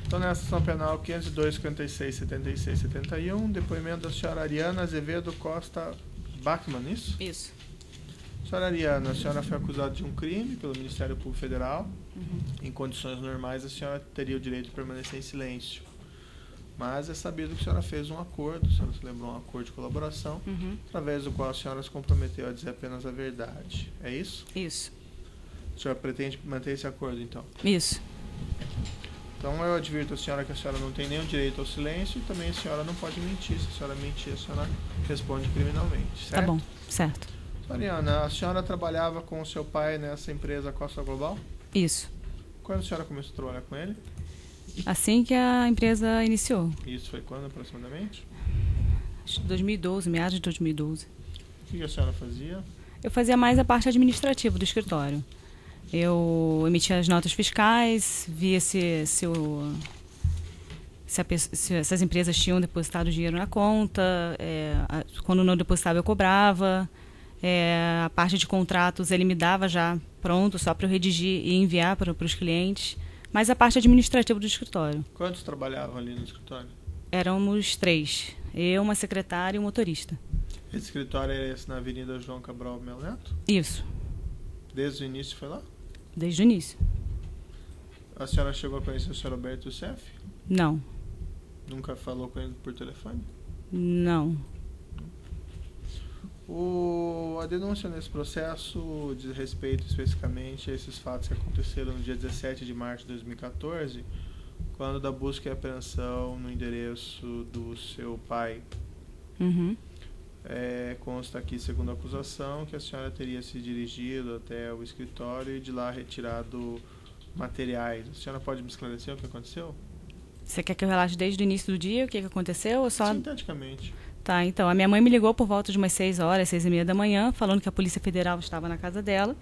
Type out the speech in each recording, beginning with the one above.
Então, nessa ação penal 502, 56, 76, 71, depoimento da senhora Ariana Azevedo Costa Bachmann, isso? Isso. Senhora Ariana, a senhora foi acusada de um crime pelo Ministério Público Federal. Em condições normais, a senhora teria o direito de permanecer em silêncio. Mas é sabido que a senhora fez um acordo, a senhora se lembrou, um acordo de colaboração, através do qual a senhora se comprometeu a dizer apenas a verdade. É isso? Isso. A senhora pretende manter esse acordo, então? Isso. Então eu advirto a senhora que a senhora não tem nenhum direito ao silêncio e também a senhora não pode mentir. Se a senhora mentir, a senhora responde criminalmente, certo? Tá bom, certo. Mariana, a senhora trabalhava com o seu pai nessa empresa Costa Global? Isso. Quando a senhora começou a trabalhar com ele? Assim que a empresa iniciou. Isso foi quando, aproximadamente? Acho que 2012, meados de 2012. O que a senhora fazia? Eu fazia mais a parte administrativa do escritório. Eu emitia as notas fiscais, via se essas empresas tinham depositado dinheiro na conta, quando não depositava eu cobrava, a parte de contratos ele me dava já pronto, só para eu redigir e enviar para os clientes, mas a parte administrativa do escritório. Quantos trabalhavam ali no escritório? Éramos 3, eu, uma secretária e um motorista. Esse escritório era esse na Avenida João Cabral Melo Neto? Isso. Desde o início foi lá? Desde o início. A senhora chegou a conhecer o senhor Alberto Youssef? Não. Nunca falou com ele por telefone? Não. A denúncia nesse processo diz respeito especificamente a esses fatos que aconteceram no dia 17 de março de 2014, quando da busca e apreensão no endereço do seu pai. Consta aqui, segundo a acusação, que a senhora teria se dirigido até o escritório e de lá retirado materiais. A senhora pode me esclarecer o que aconteceu? Você quer que eu relate desde o início do dia o que aconteceu? Ou só... Sinteticamente. Tá, então, a minha mãe me ligou por volta de umas 6 horas, 6h30 da manhã, falando que a Polícia Federal estava na casa dela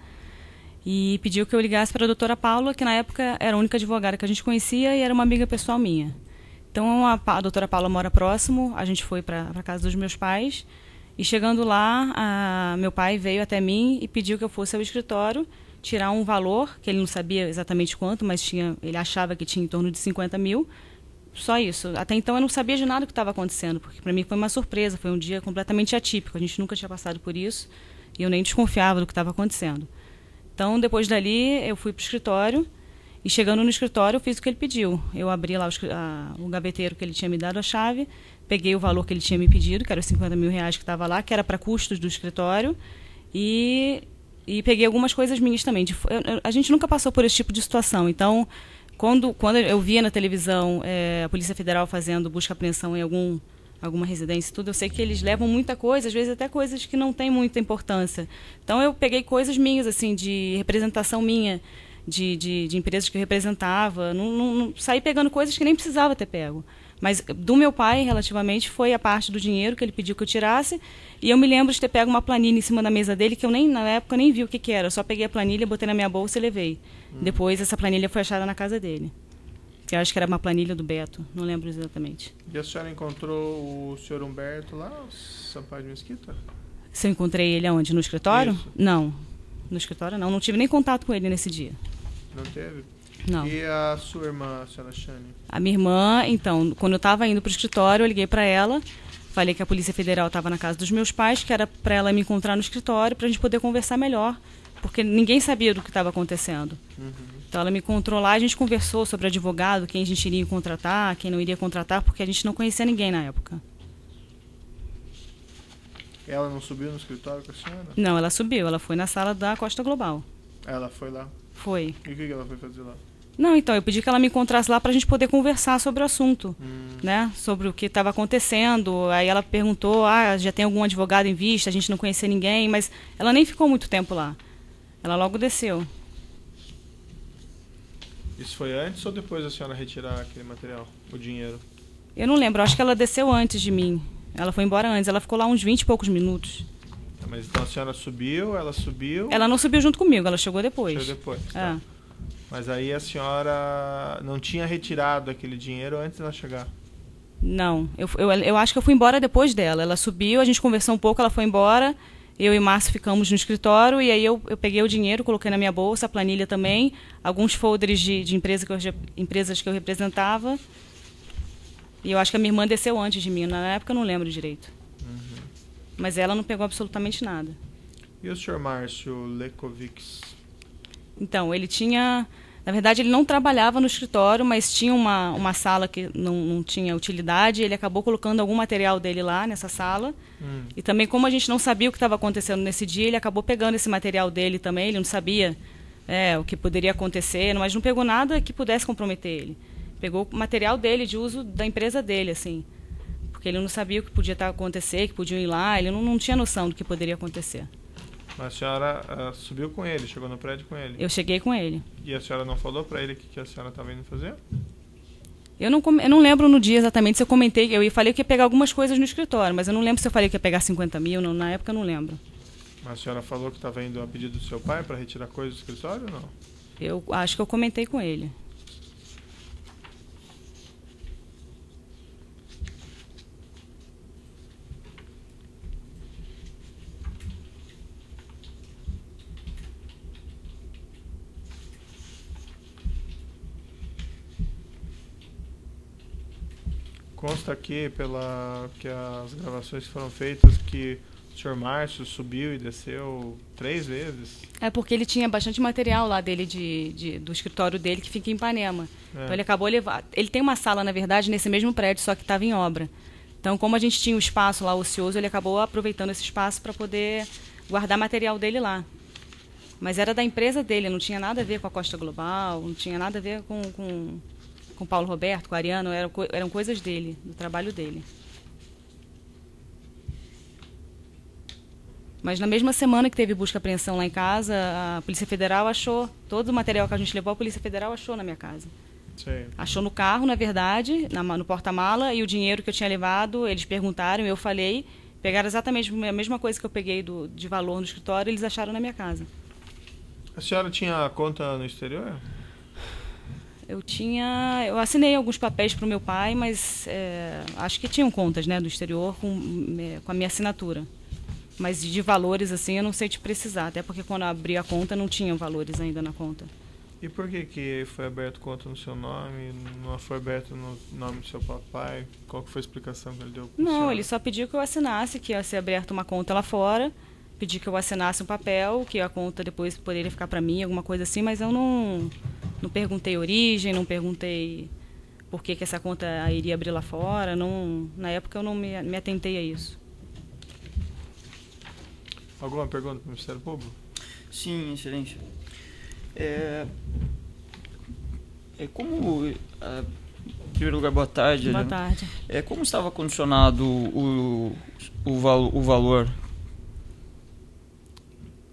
e pediu que eu ligasse para a doutora Paula, que na época era a única advogada que a gente conhecia e era uma amiga pessoal minha. Então, a doutora Paula mora próximo, a gente foi para a casa dos meus pais e chegando lá, meu pai veio até mim e pediu que eu fosse ao escritório tirar um valor, que ele não sabia exatamente quanto, mas ele achava que tinha em torno de 50 mil. Só isso. Até então eu não sabia de nada que estava acontecendo, porque para mim foi uma surpresa, foi um dia completamente atípico. A gente nunca tinha passado por isso e eu nem desconfiava do que estava acontecendo. Então, depois dali, eu fui para o escritório e chegando no escritório eu fiz o que ele pediu. Eu abri lá o gaveteiro que ele tinha me dado a chave, peguei o valor que ele tinha me pedido, que era os 50 mil reais que estava lá, que era para custos do escritório, e peguei algumas coisas minhas também. A gente nunca passou por esse tipo de situação, então... Quando eu via na televisão a Polícia Federal fazendo busca e apreensão em alguma residência e tudo, eu sei que eles levam muita coisa, às vezes até coisas que não têm muita importância. Então eu peguei coisas minhas, assim, de representação minha, de empresas que eu representava, não saí pegando coisas que nem precisava ter pego. Mas do meu pai, relativamente, foi a parte do dinheiro que ele pediu que eu tirasse, e eu me lembro de ter pego uma planilha em cima da mesa dele, que eu na época nem vi o que era, eu só peguei a planilha, botei na minha bolsa e levei. Depois essa planilha foi achada na casa dele. Que eu acho que era uma planilha do Beto, não lembro exatamente. E a senhora encontrou o senhor Humberto lá, o Sampaio de Mesquita? Se eu encontrei ele aonde? No escritório? Isso. Não. No escritório não tive nem contato com ele nesse dia. Não teve? Não. E a sua irmã, a senhora Shane? A minha irmã, então, quando eu estava indo para o escritório, eu liguei para ela, falei que a Polícia Federal estava na casa dos meus pais, que era para ela me encontrar no escritório para a gente poder conversar melhor, porque ninguém sabia do que estava acontecendo. Então ela me encontrou lá, a gente conversou sobre advogado, quem a gente iria contratar, quem não iria contratar, porque a gente não conhecia ninguém na época. Ela não subiu no escritório com a senhora? Não, ela subiu, ela foi na sala da Costa Global. Ela foi lá? Foi. E o que ela foi fazer lá? Não, então, eu pedi que ela me encontrasse lá para a gente poder conversar sobre o assunto, né? Sobre o que estava acontecendo. Aí ela perguntou, já tem algum advogado em vista, a gente não conhecia ninguém, mas ela nem ficou muito tempo lá. Ela logo desceu. Isso foi antes ou depois da senhora retirar aquele material, o dinheiro? Eu não lembro, acho que ela desceu antes de mim. Ela foi embora antes, ela ficou lá uns 20 e poucos minutos. Mas então a senhora subiu, ela subiu... Ela não subiu junto comigo, ela chegou depois. Chegou depois, tá. Mas aí a senhora não tinha retirado aquele dinheiro antes dela chegar? Não, eu acho que eu fui embora depois dela. Ela subiu, a gente conversou um pouco, ela foi embora Eu e Márcio ficamos no escritório e aí eu peguei o dinheiro, coloquei na minha bolsa, a planilha também, alguns folders de empresas que eu representava. E eu acho que a minha irmã desceu antes de mim. Na época eu não lembro direito. Uhum. Mas ela não pegou absolutamente nada. E o senhor Márcio Lekovics? Então, ele tinha... Na verdade, ele não trabalhava no escritório, mas tinha uma sala que não tinha utilidade. Ele acabou colocando algum material dele lá nessa sala. E também, como a gente não sabia o que estava acontecendo nesse dia, ele acabou pegando esse material dele também. Ele não sabia o que poderia acontecer, mas não pegou nada que pudesse comprometer ele. Pegou o material dele, de uso da empresa dele, assim. Porque ele não sabia o que podia acontecer, que podiam ir lá. Ele não tinha noção do que poderia acontecer. Mas a senhora subiu com ele, chegou no prédio com ele? Eu cheguei com ele. E a senhora não falou para ele o que a senhora estava indo fazer? Eu não lembro no dia exatamente se eu comentei. Eu falei que ia pegar algumas coisas no escritório, mas eu não lembro se eu falei que ia pegar 50 mil. Na época eu não lembro. Mas a senhora falou que estava indo a pedido do seu pai para retirar coisas do escritório ou não? Eu acho que eu comentei com ele. Consta aqui, que as gravações foram feitas, que o senhor Márcio subiu e desceu 3 vezes. É porque ele tinha bastante material lá dele, do escritório dele, que fica em Ipanema. Então ele acabou levando... Ele tem uma sala, na verdade, nesse mesmo prédio, só que estava em obra. Então, como a gente tinha um espaço lá ocioso, ele acabou aproveitando esse espaço para poder guardar material dele lá. Mas era da empresa dele, não tinha nada a ver com a Costa Global, não tinha nada a ver com Paulo Roberto, com o Ariano, eram coisas dele, do trabalho dele. Mas na mesma semana que teve busca e apreensão lá em casa, a Polícia Federal achou, todo o material que a gente levou, a Polícia Federal achou na minha casa. Sim. Achou no carro, na verdade, no porta-mala, e o dinheiro que eu tinha levado, eles perguntaram, eu falei, pegaram exatamente a mesma coisa que eu peguei de valor no escritório, eles acharam na minha casa. A senhora tinha conta no exterior? Eu assinei alguns papéis para o meu pai, mas acho que tinham contas, né, do exterior com a minha assinatura. Mas de valores, assim, eu não sei te precisar, até porque quando eu abri a conta não tinham valores ainda na conta. E por que foi aberto conta no seu nome, não foi aberto no nome do seu papai? Qual que foi a explicação que ele deu para o senhor? Não, ele só pediu que eu assinasse, que ia ser aberta uma conta lá fora, pediu que eu assinasse um papel, que a conta depois poderia ficar para mim, alguma coisa assim, mas eu não perguntei origem, não perguntei por que essa conta iria abrir lá fora. Na época eu não me atentei a isso. Alguma pergunta para o Ministério Público? Sim, excelência. Em primeiro lugar, boa tarde. Boa tarde. Como estava condicionado o valor?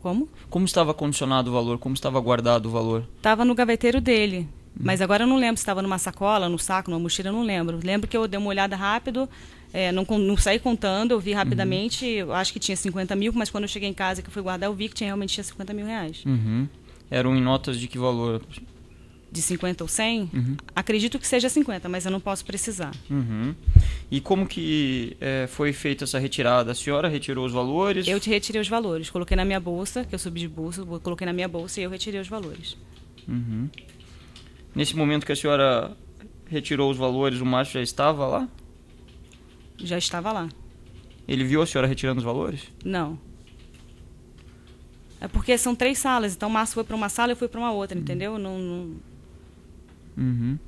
Como? Como estava condicionado o valor? Como estava guardado o valor? Estava no gaveteiro dele. Mas agora eu não lembro se estava numa sacola, no saco, numa mochila, eu não lembro. Lembro que eu dei uma olhada rápido, não saí contando, eu vi rapidamente, eu acho que tinha 50 mil, mas quando eu cheguei em casa que eu fui guardar, eu vi que realmente tinha 50 mil reais. Eram em notas de que valor? De 50 ou 100? Acredito que seja 50, mas eu não posso precisar. E como que foi feita essa retirada? A senhora retirou os valores? Eu te retirei os valores. Coloquei na minha bolsa, que eu subi de bolsa, coloquei na minha bolsa e eu retirei os valores. Nesse momento que a senhora retirou os valores, o Márcio já estava lá? Já estava lá. Ele viu a senhora retirando os valores? Não. É porque são 3 salas, então o Márcio foi para uma sala e eu fui para uma outra, entendeu?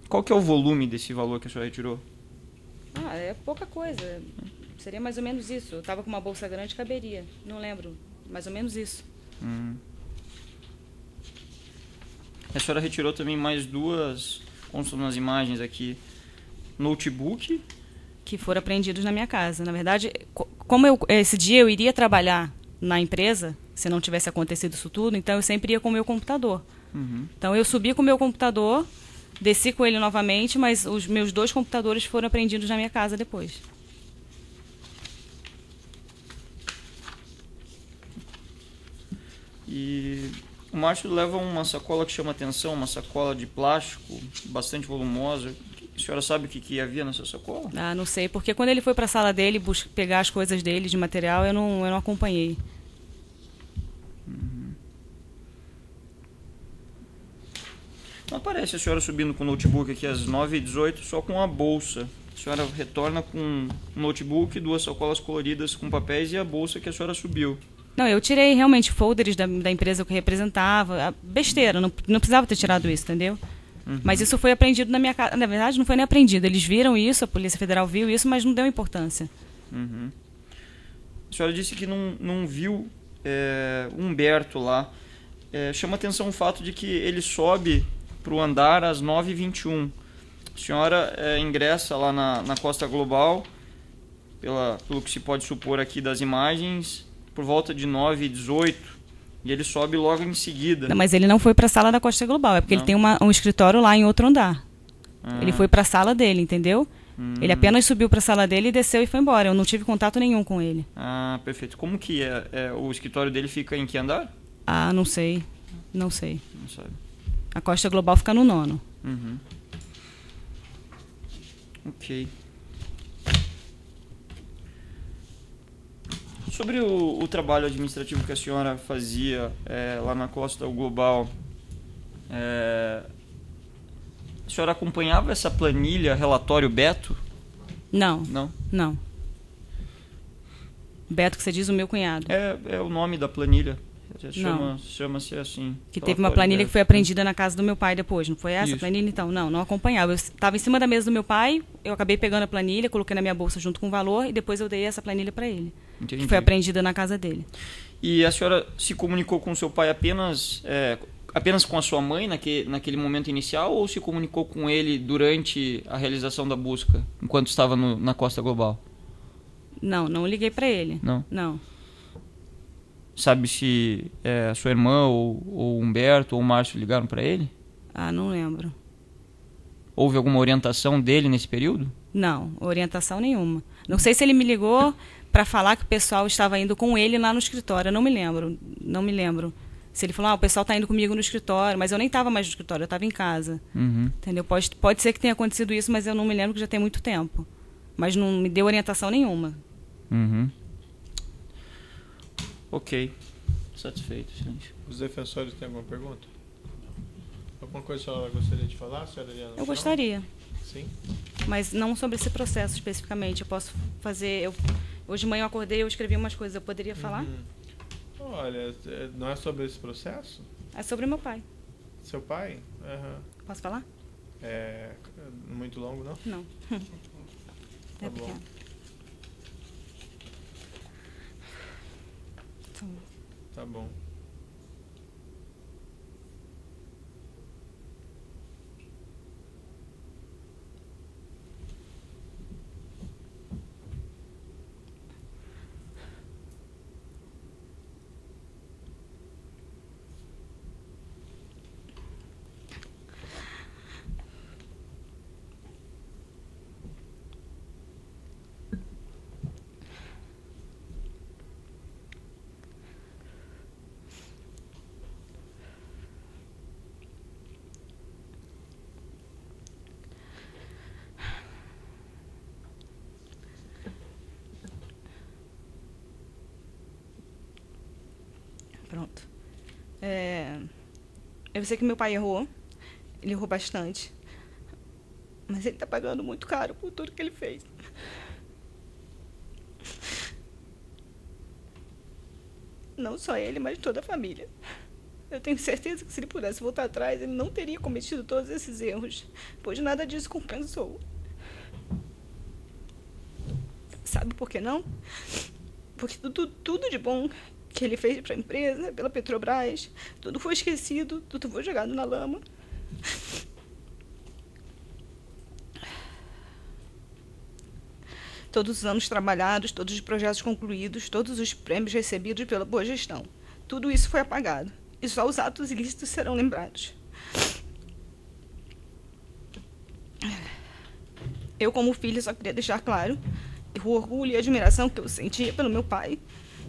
Qual que é o volume desse valor que a senhora retirou? É pouca coisa. Seria mais ou menos isso. Eu estava com uma bolsa grande, caberia. Não lembro. Mais ou menos isso. A senhora retirou também mais 2, constam nas imagens aqui, notebook. Que foram apreendidos na minha casa. Na verdade, como esse dia eu iria trabalhar na empresa, se não tivesse acontecido isso tudo, então eu sempre ia com o meu computador. Então eu subi com o meu computador, desci com ele novamente, mas os meus 2 computadores foram apreendidos na minha casa depois. E o Márcio leva uma sacola que chama atenção, uma sacola de plástico, bastante volumosa. A senhora sabe o que havia nessa sacola? Não sei, porque quando ele foi para a sala dele pegar as coisas dele de material, eu não acompanhei. Não aparece a senhora subindo com o notebook aqui às 9h18, só com a bolsa. A senhora retorna com um notebook, 2 sacolas coloridas com papéis e a bolsa que a senhora subiu. Não, eu tirei realmente folders da empresa que eu representava. Besteira, não precisava ter tirado isso, entendeu? Mas isso foi apreendido na minha casa. Na verdade, não foi nem apreendido. Eles viram isso, a Polícia Federal viu isso, mas não deu importância. A senhora disse que não viu Humberto lá. Chama atenção o fato de que ele sobe para o andar às 9h21. A senhora ingressa lá na Costa Global, pelo que se pode supor aqui das imagens, por volta de 9h18, e ele sobe logo em seguida. Não, mas ele não foi para a sala da Costa Global, é porque ele tem um escritório lá em outro andar. Ele foi para a sala dele, entendeu? Ele apenas subiu para a sala dele e desceu e foi embora. Eu não tive contato nenhum com ele. Ah, perfeito. Como que o escritório dele fica em que andar? Ah, não sei. Não sei. Não sabe. A Costa Global fica no 9º. Ok. Sobre o trabalho administrativo que a senhora fazia lá na Costa Global, a senhora acompanhava essa planilha, relatório Beto? Não. Não? Não. Beto, que você diz, o meu cunhado. É o nome da planilha. Chama-se assim. Que teve uma planilha que foi apreendida na casa do meu pai depois, não foi essa a planilha? Então, não acompanhava. Eu estava em cima da mesa do meu pai, eu acabei pegando a planilha, coloquei na minha bolsa junto com o valor e depois eu dei essa planilha para ele. Entendi. Que foi apreendida na casa dele. E a senhora se comunicou com o seu pai apenas com a sua mãe naquele momento inicial, ou se comunicou com ele durante a realização da busca, enquanto estava na Costa Global? Não liguei para ele. Não. Sabe se a sua irmã ou o Humberto ou o Márcio ligaram para ele? Ah, não lembro. Houve alguma orientação dele nesse período? Não, orientação nenhuma. Não sei se ele me ligou para falar que o pessoal estava indo com ele lá no escritório. Eu não me lembro. Se ele falou, o pessoal está indo comigo no escritório, mas eu nem estava mais no escritório, eu estava em casa. Entendeu? Pode ser que tenha acontecido isso, mas eu não me lembro, que já tem muito tempo. Mas não me deu orientação nenhuma. Ok. Satisfeito, gente. Os defensores têm alguma pergunta? Alguma coisa que a senhora gostaria de falar, senhora Eliana? Eu gostaria. Sim. Mas não sobre esse processo especificamente. Eu posso fazer... Hoje de manhã eu acordei e eu escrevi umas coisas. Eu poderia falar? Olha, não é sobre esse processo? É sobre meu pai. Seu pai? Posso falar? É muito longo, não? Não. Tá bom. Pequeno. Tá bom. Pronto. Eu sei que meu pai errou. Ele errou bastante. Mas ele está pagando muito caro por tudo que ele fez. Não só ele, mas toda a família. Eu tenho certeza que se ele pudesse voltar atrás, ele não teria cometido todos esses erros, pois nada disso compensou. Sabe por que não? Porque tudo de bom que ele fez para a empresa, pela Petrobras, tudo foi esquecido, tudo foi jogado na lama. Todos os anos trabalhados, todos os projetos concluídos, todos os prêmios recebidos pela boa gestão. Tudo isso foi apagado. E só os atos ilícitos serão lembrados. Eu, como filha, só queria deixar claro que o orgulho e a admiração que eu sentia pelo meu pai,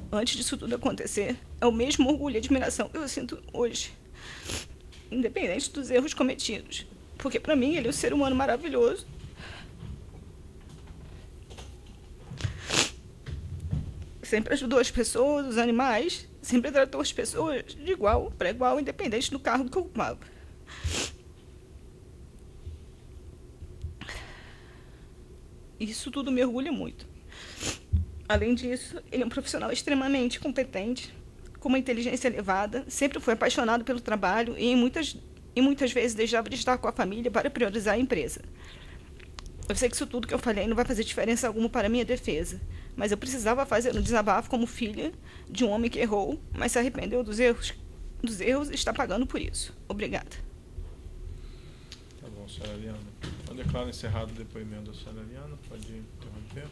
antes disso tudo acontecer, é o mesmo orgulho e admiração que eu sinto hoje, independente dos erros cometidos. Porque, para mim, ele é um ser humano maravilhoso. Sempre ajudou as pessoas, os animais, sempre tratou as pessoas de igual para igual, independente do cargo que ocupava. Isso tudo me orgulha muito. Além disso, ele é um profissional extremamente competente, com uma inteligência elevada, sempre foi apaixonado pelo trabalho e muitas vezes deixava de estar com a família para priorizar a empresa. Eu sei que isso tudo que eu falei não vai fazer diferença alguma para a minha defesa, mas eu precisava fazer um desabafo como filha de um homem que errou, mas se arrependeu dos erros e está pagando por isso. Obrigada. Tá bom, senhora Eliana. Eu declaro encerrado o depoimento da senhora Eliana. Pode interromper.